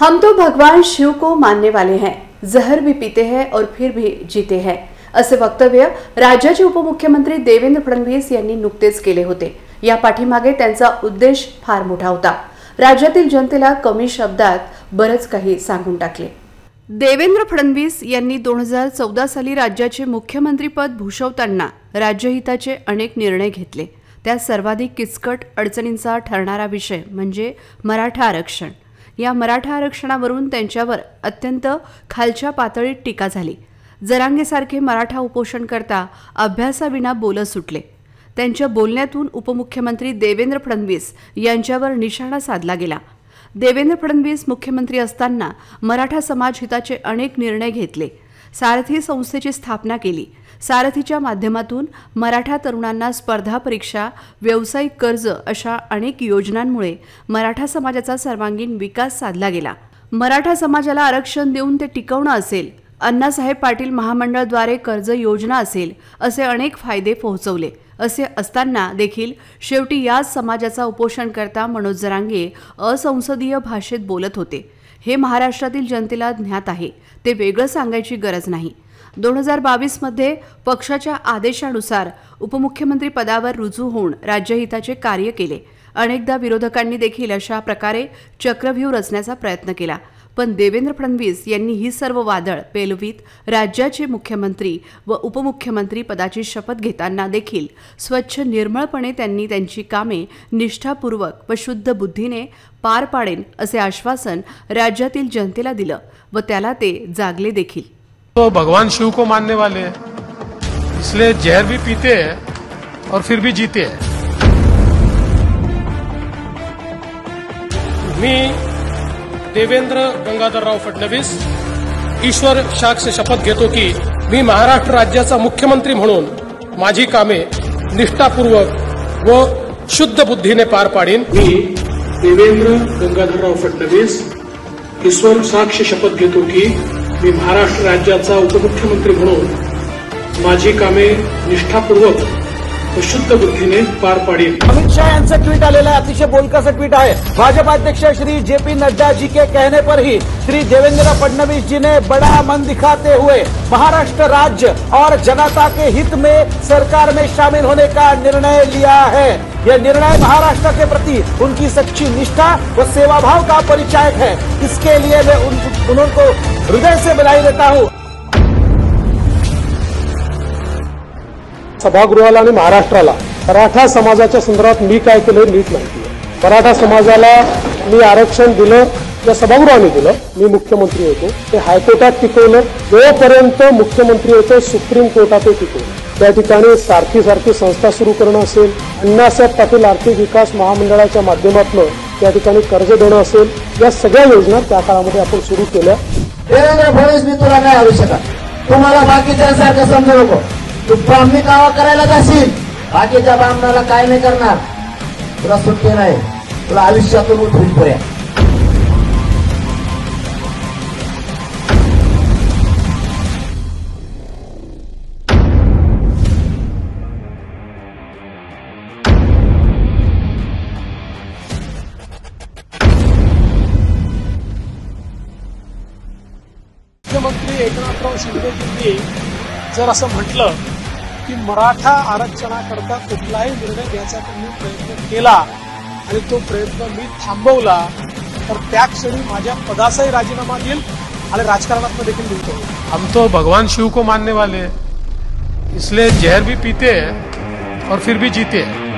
हम तो भगवान शिव को मानने वाले हैं, जहर भी पीते हैं और फिर भी जीते हैं, असे वक्तव्य राज्याचे उपमुख्यमंत्री देवेंद्र फडणवीस यांनी नुकतेच केले होते। या पाठीमागे त्यांचा उद्देश फार मोठा होता। राज्यातील जनतेला कमी शब्दात बरंच काही सांगून टाकले। देवेंद्र फडणवीस यांनी 2014 साली राज्याचे मुख्यमंत्रीपद भूषवताना राज्यहिताचे अनेक निर्णय घेतले। त्या सर्वाधिक किचकट अडचणींचा ठरणारा विषय म्हणजे मराठा आरक्षण। या मराठा आरक्षणावरून त्यांच्यावर अत्यंत खालच्या पातळीत टीका झाली। जरांगेसारखे मराठा उपोषणकर्ता अभ्यासाविना बोलत सुटले। त्यांच्या बोलण्यातून उपमुख्यमंत्री देवेंद्र फडणवीस यांच्यावर निशाणा साधला गेला। देवेंद्र फडणवीस मुख्यमंत्री असताना मराठा समाज हिताचे अनेक निर्णय घेतले। सारथी संस्थेची स्थापना केली। सारथीच्या माध्यमातून मराठा तरुणांना स्पर्धा परीक्षा, व्यावसायिक कर्ज अशा अनेक योजनांमुळे मराठा समाजाचा सर्वांगीण विकास साधला गेला। मराठा समाजाला आरक्षण देऊन ते टिकवणं असेल, अण्णासाहेब पाटील महामंडळाद्वारे कर्ज योजना असेल, असे अनेक फायदे पोहोचवले। असे असताना देखील शेवटी याच समाजाचा उपोषणकर्ता मनोज जरांगे असंसदीय भाषेत बोलत होते। हे महाराष्ट्रातील जनतेला ज्ञात आहे, ते वेगळं सांगायची गरज नाही। 2022 मध्ये पक्षाच्या आदेशानुसार उपमुख्यमंत्री पदावर रुजू होऊन राज्यहिताचे कार्य केले। अनेकदा विरोधकांनी देखील अशा प्रकारे चक्रव्यूह रचण्याचा प्रयत्न केला, पण देवेंद्र फडणवीस यांनी ही सर्व वादळ पेलवीत राज्याचे मुख्यमंत्री व उपमुख्यमंत्री पदाची शपथ घेताना देखील स्वच्छ निर्मळपणे त्यांनी त्यांची कामे निष्ठापूर्वक व शुद्ध बुद्धीने पार पाडेन असे आश्वासन राज्यातील जनतेला दिलं व त्याला ते जागले देखील। तो भगवान शिव को मानने वाले हैं, इसलिए जहर भी पीते हैं और फिर भी जीते हैं। मी देवेंद्र गंगाधरराव फडणवीस ईश्वर साक्ष शपथ घेतो की मी महाराष्ट्र राज्याचा मुख्यमंत्री म्हणून माझी कामे निष्ठापूर्वक व शुद्ध बुद्धीने पार पाडीन। मी देवेंद्र गंगाधरराव फडणवीस ईश्वर साक्ष शपथ घेतो की मी महाराष्ट्र राज्याचा उपमुख्यमंत्री म्हणून माझी कामे निष्ठापूर्वक व शुद्ध बुद्धीने पार पाडीन। अमित शाह यांचं ट्वीट आलेलं आहे, अतिशय बोलकं ट्वीट आहे। भाजपा अध्यक्ष श्री जेपी नड्डा जी के कहने पर ही श्री देवेंद्र फडणवीस जी ने बड़ा मन दिखाते हुए महाराष्ट्र राज्य और जनता के हित में सरकार में शामिल होने का निर्णय लिया है। यह निर्णय महाराष्ट्र के प्रति उनकी सच्ची निष्ठा व सेवाभाव का परिचायक है। इसके लिए मैं उनको हृदय से बधाई देता हूं। सभागृहाला आणि महाराष्ट्राला मराठा समाजाच्या संदर्भात मी काय केलं नीट माहिती आहे। मराठा समाजाला मी आरक्षण दिलं, या सभागृहाने दिलं, मी मुख्यमंत्री होतो, ते हायकोर्टात टिकवलं, जोपर्यंत मुख्यमंत्री होतो सुप्रीम कोर्टात टिकवलं। त्या ठिकाणी सारखी संस्था सुरू करणं असेल, अण्णासाहेब पाटील आर्थिक विकास महामंडळाच्या माध्यमातून त्या ठिकाणी कर्ज देणं असेल, या सगळ्या योजना त्या काळामध्ये आपण सुरू केल्या। देवेंद्र फडणवीस मी तुला नाही आणू शकत, तुम्हाला बाकीच्यांसारखं समजू नको। तू ब्राह्मणी कावा करायला जाशील, बाकीच्या ब्राह्मणाला काय नाही करणार, तुला सुट्टी नाही, तुला आयुष्यातून उठून पुऱ्या। मुख्यमंत्री एकनाथराव शिंदेजींनी जर असं म्हटलं की मराठा आरक्षणाकरता कुठलाही निर्णय घ्यायचा त्यांनी प्रयत्न केला आणि तो प्रयत्न मी थांबवला, तर त्या क्षणी माझ्या पदाचाही राजीनामा देईल आणि राजकारणात देखील निघतो। हम तो भगवान शिव को मानने वाले हैं, इसलिए जहर भी पीते हैं और फिर भी जीते हैं।